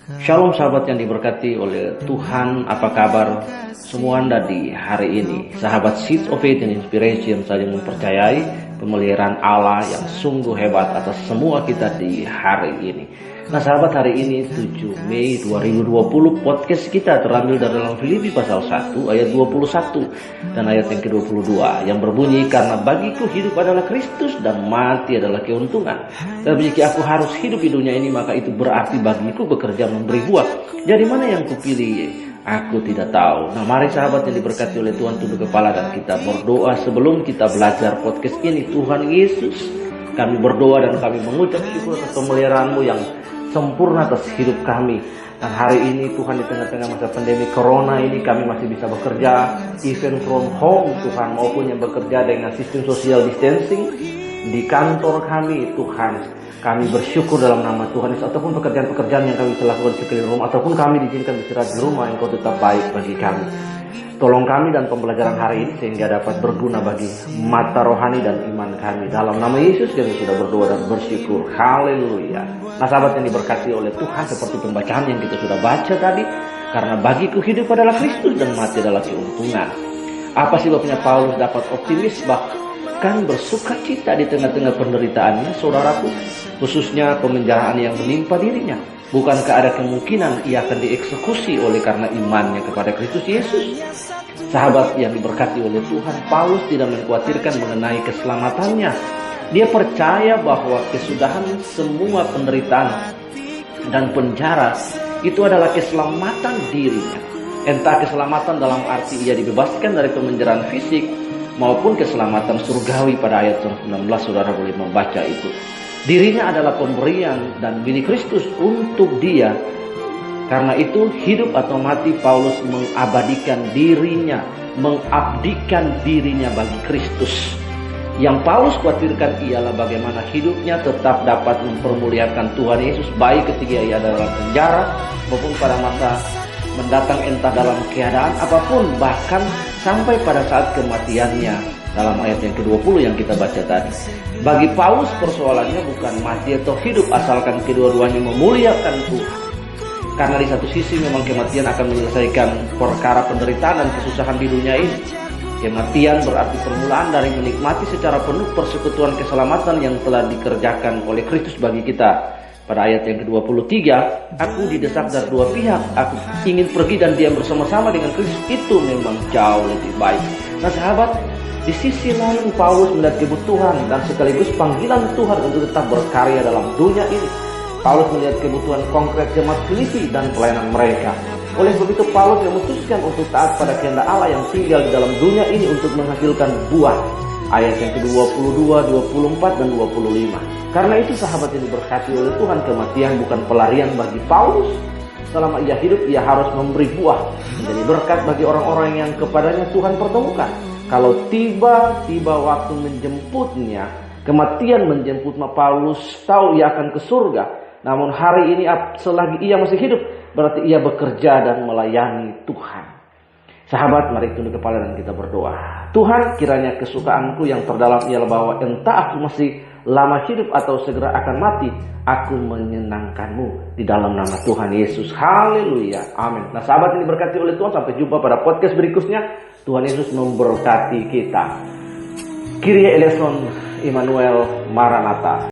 Shalom sahabat yang diberkati oleh Tuhan, apa kabar semua Anda di hari ini? Sahabat Seeds of Faith and Inspiration saling mempercayai pemeliharaan Allah yang sungguh hebat atas semua kita di hari ini. Nah sahabat, hari ini 7 Mei 2020 podcast kita terambil dari dalam Filipi pasal 1 ayat 21 dan ayat yang ke-22 yang berbunyi, karena bagiku hidup adalah Kristus dan mati adalah keuntungan. Dan jika aku harus hidup di dunia ini, maka itu berarti bagiku bekerja memberi buah. Jadi mana yang kupilih? Aku tidak tahu. Nah mari sahabat yang diberkati oleh Tuhan, tunduk kepala dan kita berdoa sebelum kita belajar podcast ini. Tuhan Yesus, kami berdoa dan kami mengucap syukur atas pemeliharaan-Mu yang sempurna atas hidup kami. Dan hari ini Tuhan, di tengah-tengah masa pandemi corona ini, kami masih bisa bekerja even from home Tuhan, maupun yang bekerja dengan sistem social distancing di kantor kami Tuhan. Kami bersyukur dalam nama Tuhan Yesus, ataupun pekerjaan-pekerjaan yang kami telah lakukan di sekeliling rumah, ataupun kami diizinkan istirahat di rumah, Engkau tetap baik bagi kami. Tolong kami dan pembelajaran hari ini sehingga dapat berguna bagi mata rohani dan iman kami. Dalam nama Yesus kami sudah berdoa dan bersyukur. Haleluya. Nah sahabat yang diberkati oleh Tuhan, seperti pembacaan yang kita sudah baca tadi, karena bagiku hidup adalah Kristus dan mati adalah keuntungan. Apa sebabnya Paulus dapat optimis bahkan bersuka cita di tengah-tengah penderitaannya, saudaraku? Khususnya pemenjaraan yang menimpa dirinya. Bukankah ada kemungkinan ia akan dieksekusi oleh karena imannya kepada Kristus Yesus? Sahabat yang diberkati oleh Tuhan, Paulus tidak mengkhawatirkan mengenai keselamatannya. Dia percaya bahwa kesudahan semua penderitaan dan penjara itu adalah keselamatan dirinya. Entah keselamatan dalam arti ia dibebaskan dari pemenjaraan fisik, maupun keselamatan surgawi. Pada ayat 19 saudara boleh membaca itu. Dirinya adalah pemberian dan milik Kristus untuk dia. Karena itu hidup atau mati, Paulus mengabadikan dirinya, mengabdikan dirinya bagi Kristus. Yang Paulus khawatirkan ialah bagaimana hidupnya tetap dapat mempermuliakan Tuhan Yesus, baik ketika ia dalam penjara maupun pada masa mendatang, entah dalam keadaan apapun, bahkan sampai pada saat kematiannya. Dalam ayat yang ke-20 yang kita baca tadi, bagi Paulus persoalannya bukan mati atau hidup, asalkan kedua-duanya memuliakan Tuhan. Karena di satu sisi memang kematian akan menyelesaikan perkara penderitaan dan kesusahan di dunia ini. Kematian berarti permulaan dari menikmati secara penuh persekutuan keselamatan yang telah dikerjakan oleh Kristus bagi kita. Pada ayat yang ke-23, aku didesak dari dua pihak. Aku ingin pergi dan diam bersama-sama dengan Kristus, itu memang jauh lebih baik. Nah sahabat, di sisi lain Paulus melihat kebutuhan dan sekaligus panggilan Tuhan untuk tetap berkarya dalam dunia ini. Paulus melihat kebutuhan konkret jemaat Filipi dan pelayanan mereka. Oleh sebab itu Paulus memutuskan untuk taat pada kehendak Allah yang tinggal di dalam dunia ini untuk menghasilkan buah. Ayat yang ke-22, 24, dan 25. Karena itu sahabat yang diberkati oleh Tuhan, kematian bukan pelarian bagi Paulus. Selama ia hidup, ia harus memberi buah, menjadi berkat bagi orang-orang yang kepadanya Tuhan pertemukan. Kalau tiba-tiba waktu menjemputnya, kematian menjemput Paulus, tahu ia akan ke surga. Namun hari ini selagi ia masih hidup, berarti ia bekerja dan melayani Tuhan. Sahabat, mari tunduk kepala dan kita berdoa. Tuhan, kiranya kesukaanku yang terdalam ialah bahwa entah aku masih lama hidup atau segera akan mati, aku menyenangkan-Mu di dalam nama Tuhan Yesus. Haleluya. Amin. Nah sahabat yang diberkati oleh Tuhan, sampai jumpa pada podcast berikutnya. Tuhan Yesus memberkati kita. Kyrie eleison, Immanuel, Maranatha.